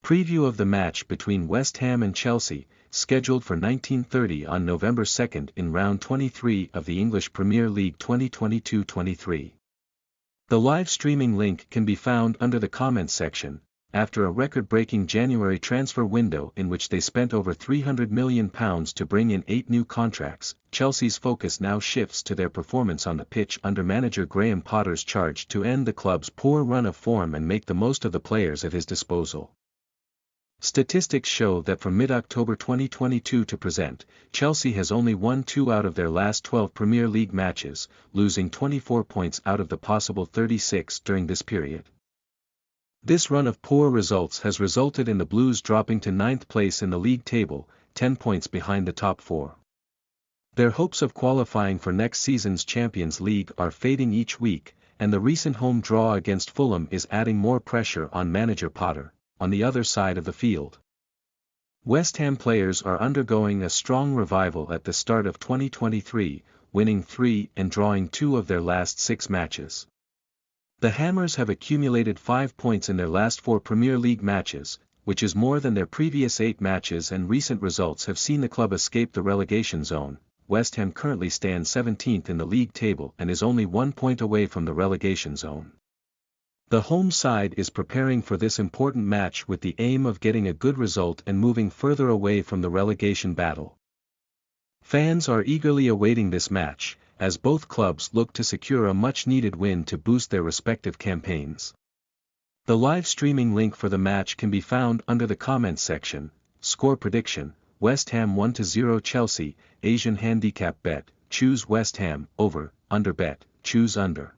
Preview of the match between West Ham and Chelsea, scheduled for 19:30 on November 2 in round 23 of the English Premier League 2022-23. The live streaming link can be found under the comments section. After a record-breaking January transfer window in which they spent over £300 million to bring in 8 new contracts, Chelsea's focus now shifts to their performance on the pitch under manager Graham Potter's charge to end the club's poor run of form and make the most of the players at his disposal. Statistics show that from mid-October 2022 to present, Chelsea has only won 2 out of their last 12 Premier League matches, losing 24 points out of the possible 36 during this period. This run of poor results has resulted in the Blues dropping to 9th place in the league table, 10 points behind the top 4. Their hopes of qualifying for next season's Champions League are fading each week, and the recent home draw against Fulham is adding more pressure on manager Potter. On the other side of the field, West Ham players are undergoing a strong revival at the start of 2023, winning 3 and drawing 2 of their last 6 matches. The Hammers have accumulated 5 points in their last 4 Premier League matches, which is more than their previous 8 matches, and recent results have seen the club escape the relegation zone. West Ham currently stands 17th in the league table and is only 1 point away from the relegation zone. The home side is preparing for this important match with the aim of getting a good result and moving further away from the relegation battle. Fans are eagerly awaiting this match, as both clubs look to secure a much-needed win to boost their respective campaigns. The live streaming link for the match can be found under the comments section. Score prediction: West Ham 1-0 Chelsea. Asian handicap bet: choose West Ham. Over, under bet: choose under.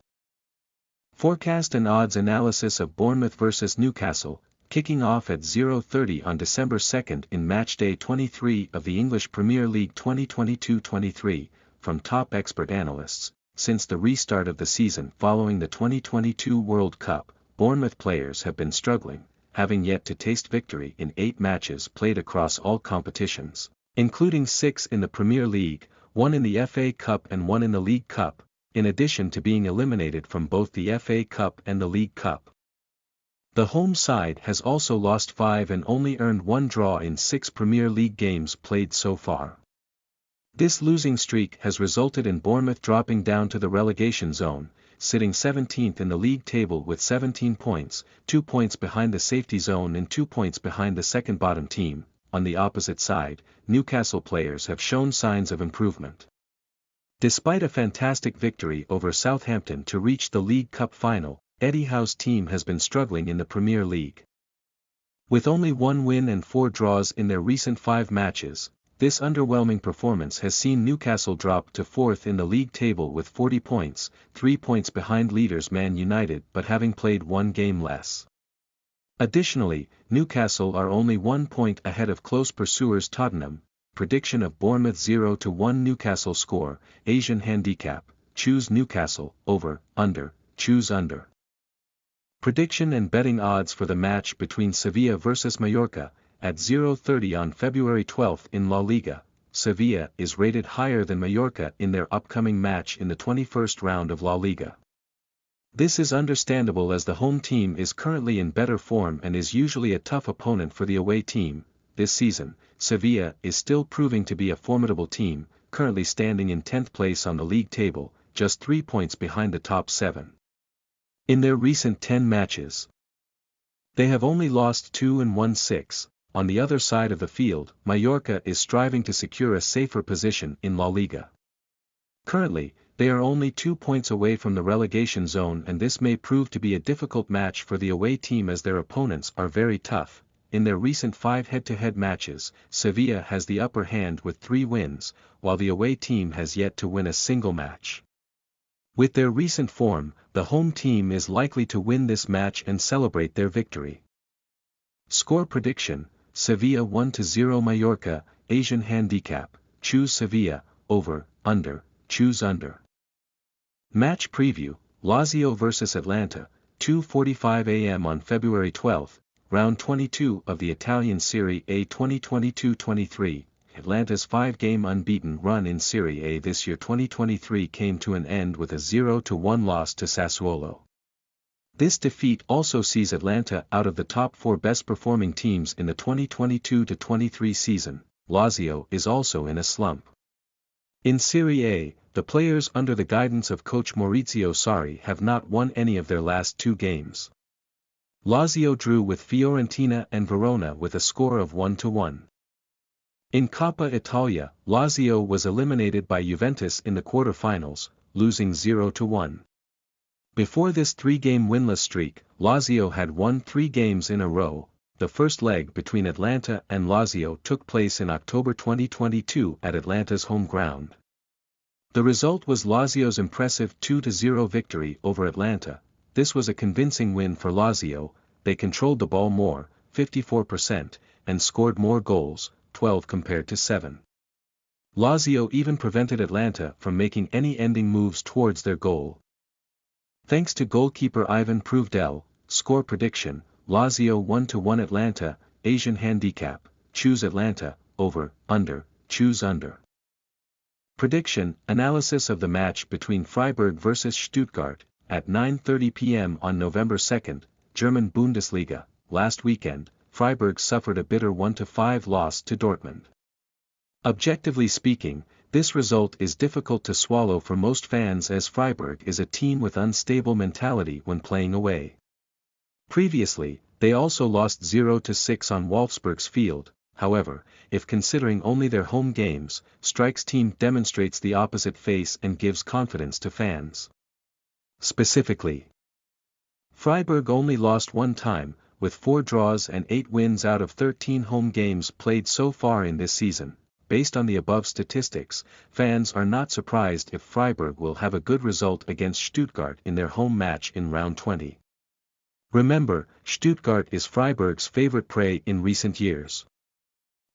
Forecast and odds analysis of Bournemouth vs Newcastle, kicking off at 0:30 on December 2 in matchday 23 of the English Premier League 2022-23, from top expert analysts. Since the restart of the season following the 2022 World Cup, Bournemouth players have been struggling, having yet to taste victory in 8 matches played across all competitions, including 6 in the Premier League, 1 in the FA Cup and 1 in the League Cup, in addition to being eliminated from both the FA Cup and the League Cup. The home side has also lost 5 and only earned 1 draw in 6 Premier League games played so far. This losing streak has resulted in Bournemouth dropping down to the relegation zone, sitting 17th in the league table with 17 points, 2 points behind the safety zone and 2 points behind the second bottom team. On the opposite side, Newcastle players have shown signs of improvement. Despite a fantastic victory over Southampton to reach the League Cup final, Eddie Howe's team has been struggling in the Premier League. With only 1 win and 4 draws in their recent 5 matches, this underwhelming performance has seen Newcastle drop to 4th in the league table with 40 points, 3 points behind leaders Man United but having played 1 game less. Additionally, Newcastle are only 1 point ahead of close pursuers Tottenham. Prediction of Bournemouth 0-1 Newcastle score. Asian handicap: choose Newcastle. Over, under, choose under. Prediction and betting odds for the match between Sevilla vs Mallorca, at 0:30 on February 12 in La Liga. Sevilla is rated higher than Mallorca in their upcoming match in the 21st round of La Liga. This is understandable as the home team is currently in better form and is usually a tough opponent for the away team. This season, Sevilla is still proving to be a formidable team, currently standing in 10th place on the league table, just 3 points behind the top 7. In their recent 10 matches, they have only lost 2 and won 6. On the other side of the field, Mallorca is striving to secure a safer position in La Liga. Currently, they are only 2 points away from the relegation zone, and this may prove to be a difficult match for the away team as their opponents are very tough. In their recent 5 head-to-head matches, Sevilla has the upper hand with 3 wins, while the away team has yet to win a single match. With their recent form, the home team is likely to win this match and celebrate their victory. Score prediction: Sevilla 1-0 Mallorca. Asian handicap: choose Sevilla. Over, under, choose under. Match preview: Lazio vs Atalanta, 2:45 a.m. on February 12, round 22 of the Italian Serie A 2022-23. Atalanta's 5-game unbeaten run in Serie A this year 2023 came to an end with a 0-1 loss to Sassuolo. This defeat also sees Atlanta out of the top 4 best-performing teams in the 2022-23 season. Lazio is also in a slump. In Serie A, the players under the guidance of coach Maurizio Sarri have not won any of their last 2 games. Lazio drew with Fiorentina and Verona with a score of 1-1. In Coppa Italia, Lazio was eliminated by Juventus in the quarter-finals, losing 0-1. Before this 3-game winless streak, Lazio had won 3 games in a row. The first leg between Atlanta and Lazio took place in October 2022 at Atlanta's home ground. The result was Lazio's impressive 2-0 victory over Atlanta. This was a convincing win for Lazio. They controlled the ball more, 54%, and scored more goals, 12 compared to 7. Lazio even prevented Atlanta from making any ending moves towards their goal. Thanks to goalkeeper Ivan Pruvdel. Score prediction: Lazio 1-1 Atlanta. Asian handicap: choose Atlanta, over, under, choose under. Prediction: analysis of the match between Freiburg vs Stuttgart, at 9:30 p.m. on November 2, German Bundesliga. Last weekend, Freiburg suffered a bitter 1-5 loss to Dortmund. Objectively speaking, this result is difficult to swallow for most fans as Freiburg is a team with unstable mentality when playing away. Previously, they also lost 0-6 on Wolfsburg's field. However, if considering only their home games, Strike's team demonstrates the opposite face and gives confidence to fans. Specifically, Freiburg only lost 1 time, with 4 draws and 8 wins out of 13 home games played so far in this season. Based on the above statistics, fans are not surprised if Freiburg will have a good result against Stuttgart in their home match in round 20. Remember, Stuttgart is Freiburg's favorite prey in recent years.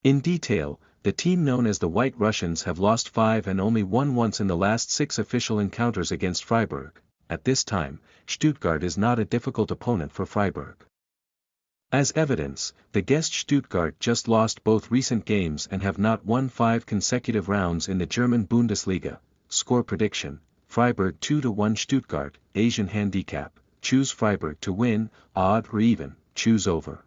In detail, the team known as the White Russians have lost 5 and only won once in the last 6 official encounters against Freiburg. At this time, Stuttgart is not a difficult opponent for Freiburg. As evidence, the guest Stuttgart just lost both recent games and have not won 5 consecutive rounds in the German Bundesliga. Score prediction: Freiburg 2-1 Stuttgart. Asian handicap: choose Freiburg to win, odd or even, choose over.